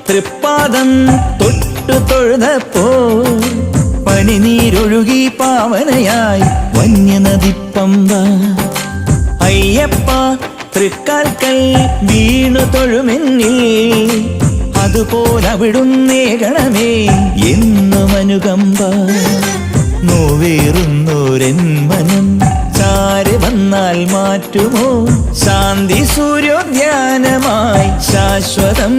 തൃപ്പാദം തൊട്ടു തൊഴുതപ്പോ പനിനീരൊഴുകി പാവനയായി വന്യനദിപ്പമ്പ. അയ്യപ്പ തൃക്കാൽക്കൽ വീണു തൊഴുമെന്നിൽ അതുപോലവിടുന്നേകണമേ എന്നും അനുകമ്പ. നോവേറുന്നോരെൻ മനം ചാരി വന്നാൽ മാറ്റുമോ ശാന്തി സൂര്യോദ്യാനമായി ശാശ്വതം.